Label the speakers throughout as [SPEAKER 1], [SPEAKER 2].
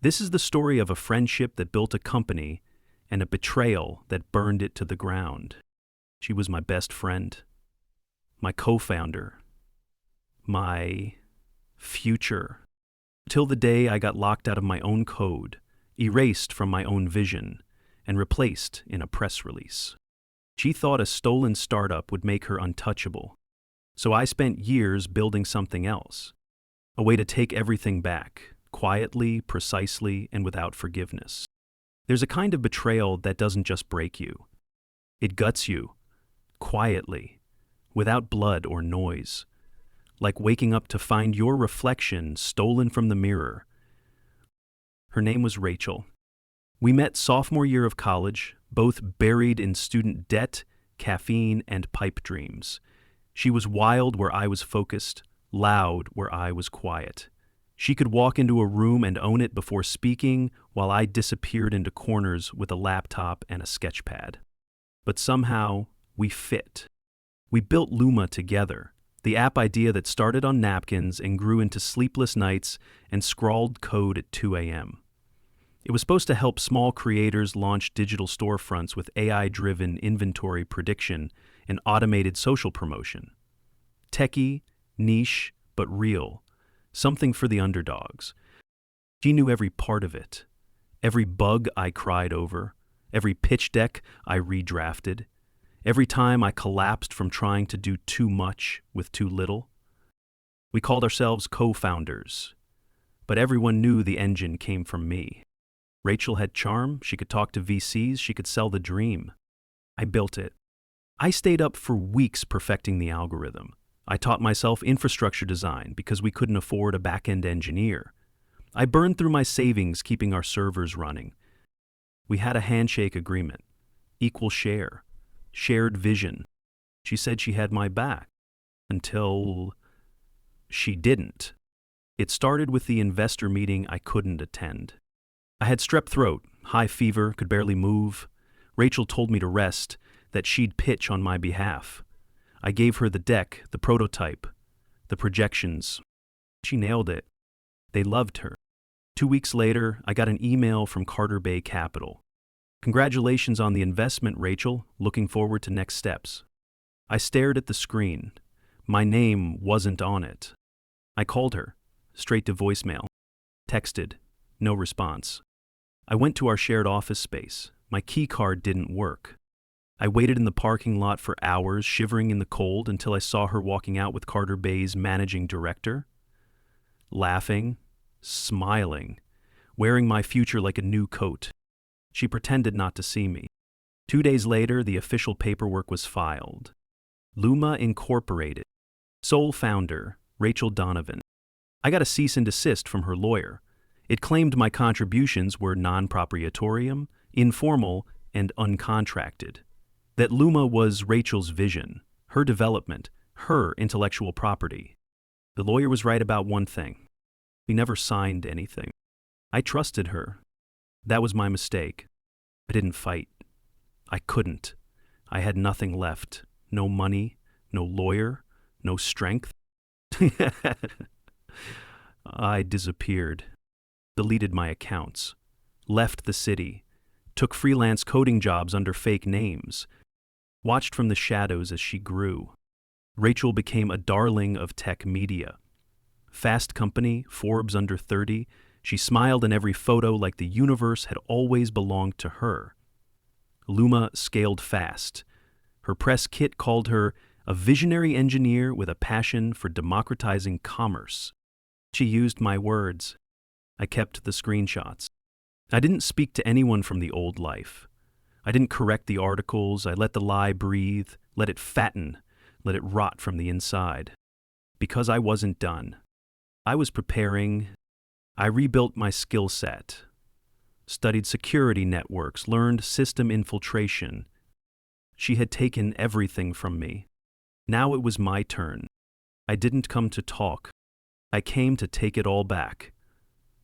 [SPEAKER 1] This is the story of a friendship that built a company and a betrayal that burned it to the ground. She was my best friend, my co-founder, my future. Till the day I got locked out of my own code, erased from my own vision, and replaced in a press release. She thought a stolen startup would make her untouchable. So I spent years building something else, a way to take everything back, quietly, precisely, and without forgiveness. There's a kind of betrayal that doesn't just break you. It guts you, quietly, without blood or noise, like waking up to find your reflection stolen from the mirror. Her name was Rachel. We met sophomore year of college, both buried in student debt, caffeine, and pipe dreams. She was wild where I was focused, loud where I was quiet. She could walk into a room and own it before speaking, while I disappeared into corners with a laptop and a sketch pad. But somehow, we fit. We built Luma together, the app idea that started on napkins and grew into sleepless nights and scrawled code at 2 a.m. It was supposed to help small creators launch digital storefronts with AI-driven inventory prediction and automated social promotion. Techie, niche, but real. Something for the underdogs. She knew every part of it. Every bug I cried over. Every pitch deck I redrafted. Every time I collapsed from trying to do too much with too little. We called ourselves co-founders, but everyone knew the engine came from me. Rachel had charm, she could talk to VCs, she could sell the dream. I built it. I stayed up for weeks perfecting the algorithm. I taught myself infrastructure design because we couldn't afford a back-end engineer. I burned through my savings keeping our servers running. We had a handshake agreement, equal share, shared vision. She said she had my back, until she didn't. It started with the investor meeting I couldn't attend. I had strep throat, high fever, could barely move. Rachel told me to rest, that she'd pitch on my behalf. I gave her the deck, the prototype, the projections. She nailed it. They loved her. 2 weeks later, I got an email from Carter Bay Capital. Congratulations on the investment, Rachel. Looking forward to next steps. I stared at the screen. My name wasn't on it. I called her, straight to voicemail. Texted, no response. I went to our shared office space. My key card didn't work. I waited in the parking lot for hours, shivering in the cold, until I saw her walking out with Carter Bay's managing director. Laughing, smiling, wearing my future like a new coat. She pretended not to see me. 2 days later, the official paperwork was filed. Luma Incorporated. Sole founder, Rachel Donovan. I got a cease and desist from her lawyer. It claimed my contributions were non-proprietarium, informal, and uncontracted. That Luma was Rachel's vision, her development, her intellectual property. The lawyer was right about one thing. We never signed anything. I trusted her. That was my mistake. I didn't fight. I couldn't. I had nothing left. No money, no lawyer, no strength. I disappeared. Deleted my accounts. Left the city. Took freelance coding jobs under fake names. Watched from the shadows as she grew. Rachel became a darling of tech media. Fast Company, Forbes under 30, she smiled in every photo like the universe had always belonged to her. Luma scaled fast. Her press kit called her a visionary engineer with a passion for democratizing commerce. She used my words. I kept the screenshots. I didn't speak to anyone from the old life. I didn't correct the articles. I let the lie breathe, let it fatten, let it rot from the inside. Because I wasn't done. I was preparing. I rebuilt my skill set. Studied security networks, learned system infiltration. She had taken everything from me. Now it was my turn. I didn't come to talk. I came to take it all back.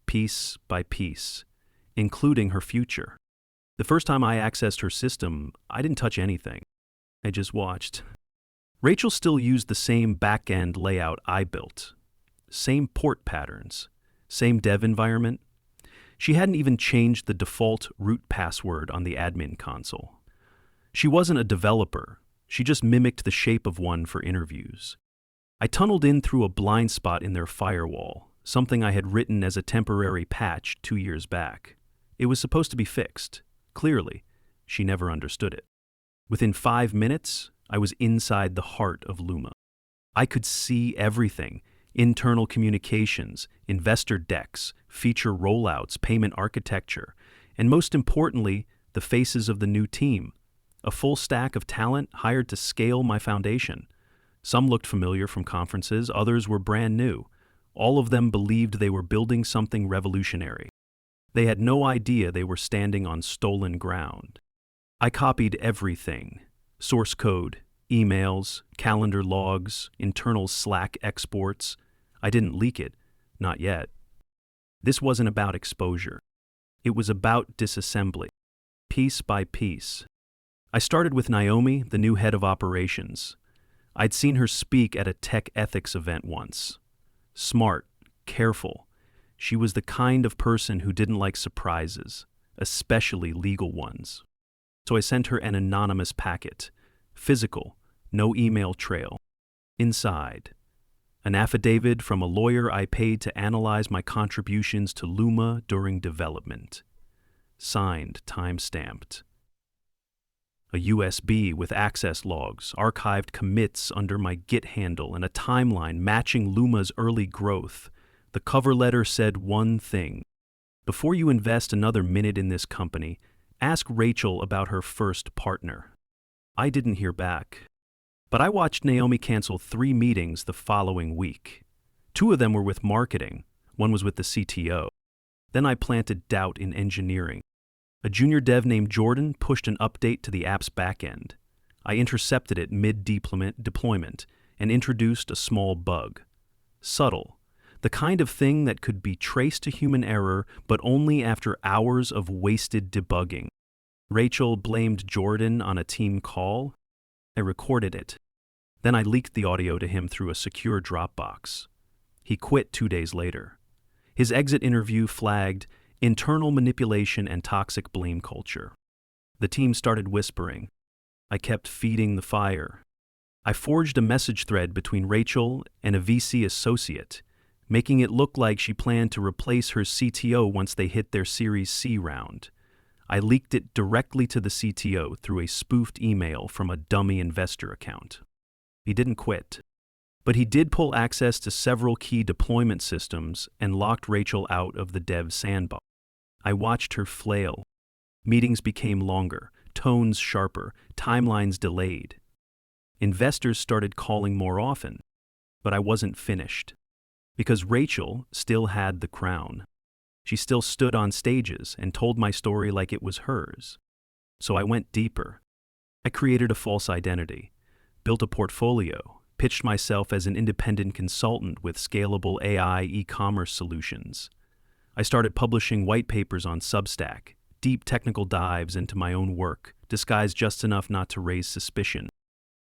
[SPEAKER 1] Piece by piece, including her future. The first time I accessed her system, I didn't touch anything. I just watched. Rachel still used the same back-end layout I built. Same port patterns. Same dev environment. She hadn't even changed the default root password on the admin console. She wasn't a developer. She just mimicked the shape of one for interviews. I tunneled in through a blind spot in their firewall, something I had written as a temporary patch 2 years back. It was supposed to be fixed. Clearly, she never understood it. Within 5 minutes, I was inside the heart of Luma. I could see everything: internal communications, investor decks, feature rollouts, payment architecture, and most importantly, the faces of the new team. A full stack of talent hired to scale my foundation. Some looked familiar from conferences, others were brand new. All of them believed they were building something revolutionary. They had no idea they were standing on stolen ground. I copied everything: source code, emails, calendar logs, internal Slack exports. I didn't leak it, not yet. This wasn't about exposure. It was about disassembly, piece by piece. I started with Naomi, the new head of operations. I'd seen her speak at a tech ethics event once. Smart, careful. She was the kind of person who didn't like surprises, especially legal ones. So I sent her an anonymous packet. Physical, no email trail. Inside, an affidavit from a lawyer I paid to analyze my contributions to Luma during development. Signed, time-stamped. A USB with access logs, archived commits under my Git handle, and a timeline matching Luma's early growth. The cover letter said one thing: before you invest another minute in this company, ask Rachel about her first partner. I didn't hear back. But I watched Naomi cancel 3 meetings the following week. 2 of them were with marketing, one was with the CTO. Then I planted doubt in engineering. A junior dev named Jordan pushed an update to the app's backend. I intercepted it mid-deployment and introduced a small bug. Subtle, the kind of thing that could be traced to human error, but only after hours of wasted debugging. Rachel blamed Jordan on a team call. I recorded it. Then I leaked the audio to him through a secure Dropbox. He quit 2 days later. His exit interview flagged internal manipulation and toxic blame culture. The team started whispering. I kept feeding the fire. I forged a message thread between Rachel and a VC associate, making it look like she planned to replace her CTO once they hit their Series C round. I leaked it directly to the CTO through a spoofed email from a dummy investor account. He didn't quit, but he did pull access to several key deployment systems and locked Rachel out of the dev sandbox. I watched her flail. Meetings became longer, tones sharper, timelines delayed. Investors started calling more often, but I wasn't finished. Because Rachel still had the crown. She still stood on stages and told my story like it was hers. So I went deeper. I created a false identity, built a portfolio, pitched myself as an independent consultant with scalable AI e-commerce solutions. I started publishing white papers on Substack, deep technical dives into my own work, disguised just enough not to raise suspicion.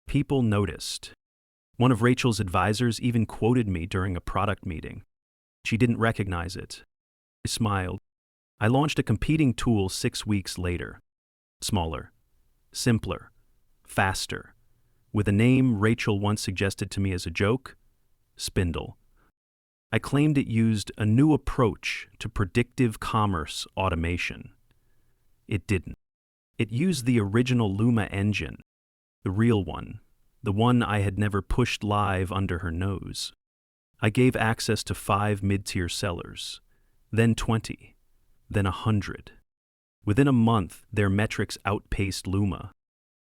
[SPEAKER 1] People noticed. One of Rachel's advisors even quoted me during a product meeting. She didn't recognize it. I smiled. I launched a competing tool 6 weeks later. Smaller, simpler, faster. With a name Rachel once suggested to me as a joke: Spindle. I claimed it used a new approach to predictive commerce automation. It didn't. It used the original Luma engine, the real one, the one I had never pushed live under her nose. I gave access to 5 mid-tier sellers, then 20, then 100. Within a month, their metrics outpaced Luma.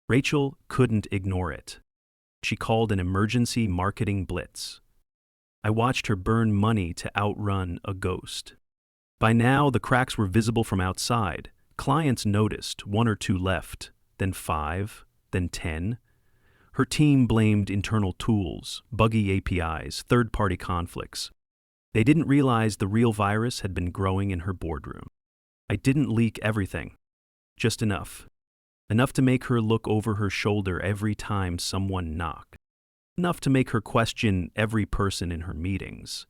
[SPEAKER 1] Rachel couldn't ignore it. She called an emergency marketing blitz. I watched her burn money to outrun a ghost. By now, the cracks were visible from outside. Clients noticed, 1 or 2 left, then 5, then 10. Her team blamed internal tools, buggy APIs, third-party conflicts. They didn't realize the real virus had been growing in her boardroom. I didn't leak everything, just enough. Enough to make her look over her shoulder every time someone knocked. Enough to make her question every person in her meetings.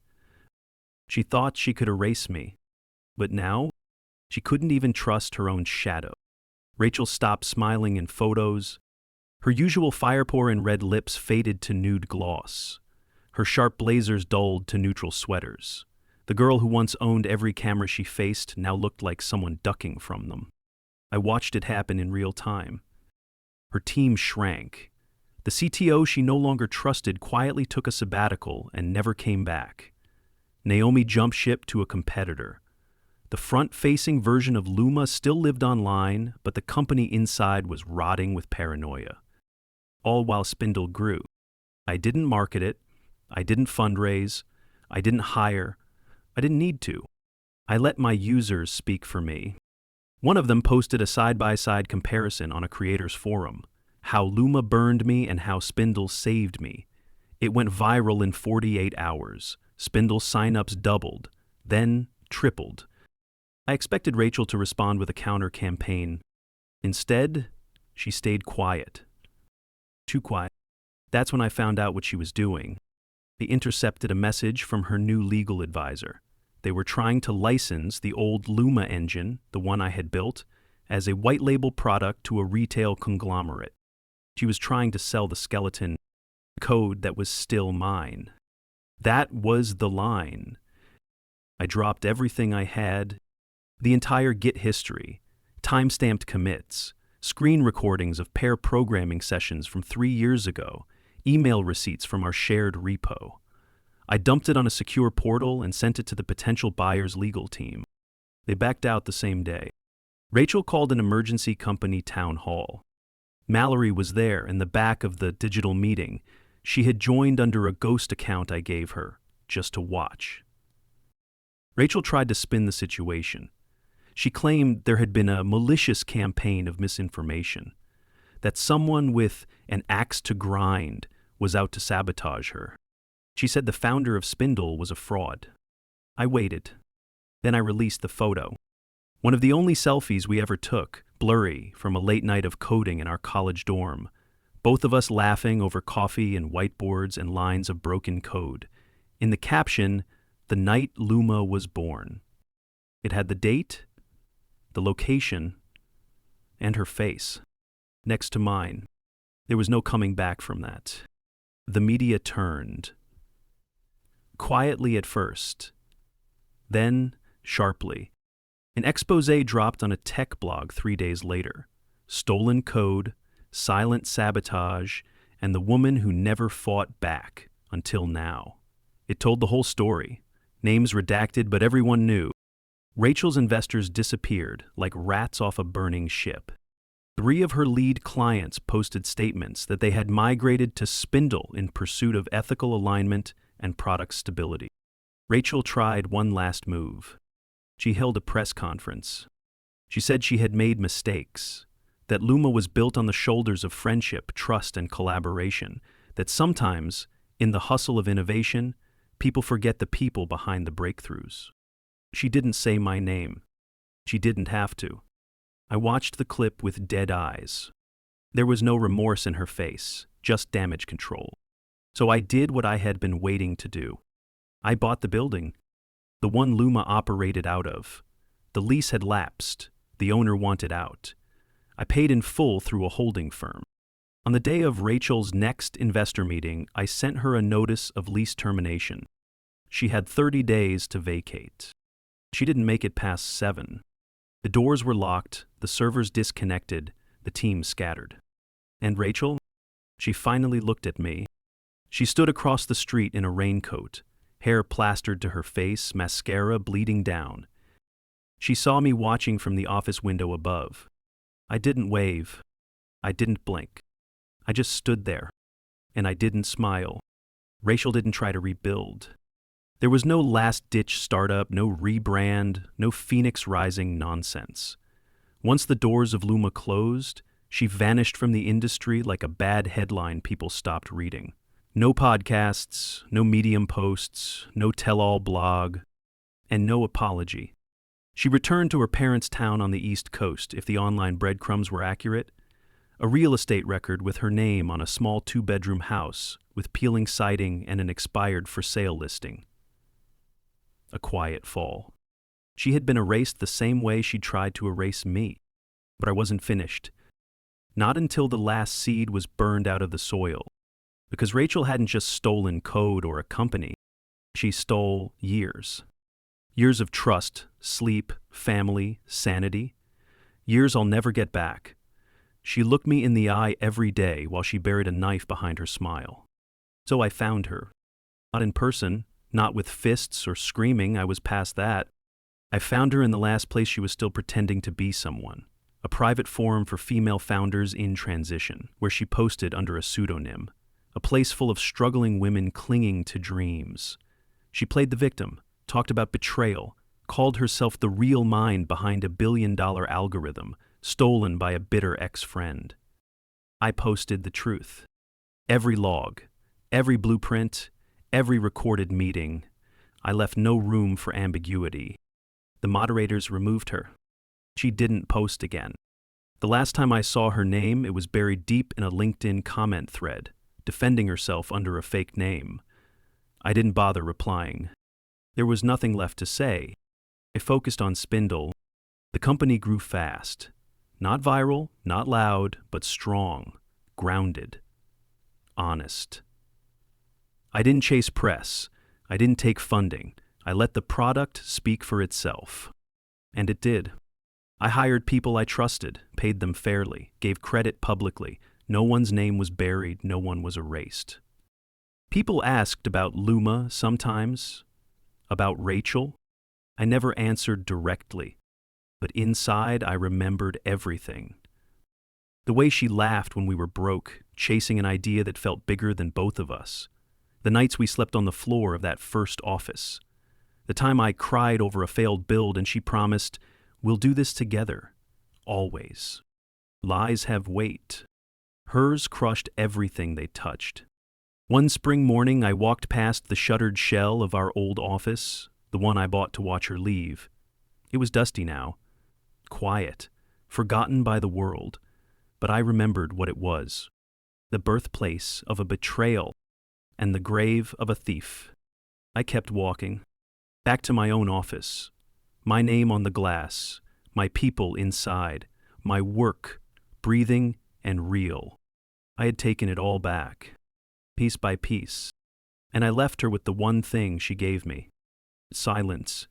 [SPEAKER 1] She thought she could erase me, but now She couldn't even trust her own shadow. Rachel stopped smiling in photos. Her usual fire-pour and red lips faded to nude gloss. Her sharp blazers dulled to neutral sweaters. The girl who once owned every camera she faced now looked like someone ducking from them. I watched it happen in real time. Her team shrank. The CTO she no longer trusted quietly took a sabbatical and never came back. Naomi jumped ship to a competitor. The front-facing version of Luma still lived online, but the company inside was rotting with paranoia. All while Spindle grew. I didn't market it. I didn't fundraise. I didn't hire. I didn't need to. I let my users speak for me. One of them posted a side-by-side comparison on a creators forum. How Luma burned me and how Spindle saved me. It went viral in 48 hours. Spindle signups doubled, then tripled. I expected Rachel to respond with a counter campaign. Instead, she stayed quiet. Too quiet. That's when I found out what she was doing. They intercepted a message from her new legal advisor. They were trying to license the old Luma engine, the one I had built, as a white label product to a retail conglomerate. She was trying to sell the skeleton code that was still mine. That was the line. I dropped everything I had, the entire Git history, time-stamped commits, screen recordings of pair programming sessions from 3 years ago, email receipts from our shared repo. I dumped it on a secure portal and sent it to the potential buyer's legal team. They backed out the same day. Rachel called an emergency company town hall. Mallory was there in the back of the digital meeting. She had joined under a ghost account I gave her, just to watch. Rachel tried to spin the situation. She claimed there had been a malicious campaign of misinformation, that someone with an axe to grind was out to sabotage her. She said the founder of Spindle was a fraud. I waited. Then I released the photo. One of the only selfies we ever took, blurry, from a late night of coding in our college dorm. Both of us laughing over coffee and whiteboards and lines of broken code. In the caption, "The night Luma was born." It had the date, the location, and her face, next to mine. There was no coming back from that. The media turned. Quietly at first, then sharply. An exposé dropped on a tech blog 3 days later. Stolen code, silent sabotage, and the woman who never fought back until now. It told the whole story. Names redacted, but everyone knew. Rachel's investors disappeared like rats off a burning ship. 3 of her lead clients posted statements that they had migrated to Spindle in pursuit of ethical alignment and product stability. Rachel tried one last move. She held a press conference. She said she had made mistakes, that Luma was built on the shoulders of friendship, trust, and collaboration, that sometimes, in the hustle of innovation, people forget the people behind the breakthroughs. She didn't say my name. She didn't have to. I watched the clip with dead eyes. There was no remorse in her face, just damage control. So I did what I had been waiting to do. I bought the building, the one Luma operated out of. The lease had lapsed. The owner wanted out. I paid in full through a holding firm. On the day of Rachel's next investor meeting, I sent her a notice of lease termination. She had 30 days to vacate. She didn't make it past 7. The doors were locked, the servers disconnected, the team scattered. And Rachel? She finally looked at me. She stood across the street in a raincoat, hair plastered to her face, mascara bleeding down. She saw me watching from the office window above. I didn't wave. I didn't blink. I just stood there. And I didn't smile. Rachel didn't try to rebuild. There was no last-ditch startup, no rebrand, no Phoenix Rising nonsense. Once the doors of Luma closed, she vanished from the industry like a bad headline people stopped reading. No podcasts, no Medium posts, no tell-all blog, and no apology. She returned to her parents' town on the East Coast, if the online breadcrumbs were accurate, a real estate record with her name on a small 2-bedroom house with peeling siding and an expired for-sale listing. A quiet fall. She had been erased the same way she tried to erase me. But I wasn't finished. Not until the last seed was burned out of the soil. Because Rachel hadn't just stolen code or a company. She stole years. Years of trust, sleep, family, sanity. Years I'll never get back. She looked me in the eye every day while she buried a knife behind her smile. So I found her. Not in person, not with fists or screaming, I was past that. I found her in the last place she was still pretending to be someone. A private forum for female founders in transition, where she posted under a pseudonym. A place full of struggling women clinging to dreams. She played the victim, talked about betrayal, called herself the real mind behind a billion-dollar algorithm, stolen by a bitter ex-friend. I posted the truth. Every log, every blueprint, every recorded meeting. I left no room for ambiguity. The moderators removed her. She didn't post again. The last time I saw her name, it was buried deep in a LinkedIn comment thread, defending herself under a fake name. I didn't bother replying. There was nothing left to say. I focused on Spindle. The company grew fast. Not viral, not loud, but strong, grounded, honest. I didn't chase press. I didn't take funding. I let the product speak for itself. And it did. I hired people I trusted, paid them fairly, gave credit publicly. No one's name was buried, no one was erased. People asked about Luma sometimes, about Rachel. I never answered directly, but inside I remembered everything. The way she laughed when we were broke, chasing an idea that felt bigger than both of us. The nights we slept on the floor of that first office. The time I cried over a failed build and she promised, "We'll do this together, always." Lies have weight. Hers crushed everything they touched. One spring morning, I walked past the shuttered shell of our old office, the one I bought to watch her leave. It was dusty now, quiet, forgotten by the world, but I remembered what it was. The birthplace of a betrayal and the grave of a thief. I kept walking, back to my own office, my name on the glass, my people inside, my work, breathing and real. I had taken it all back, piece by piece, and I left her with the one thing she gave me: silence,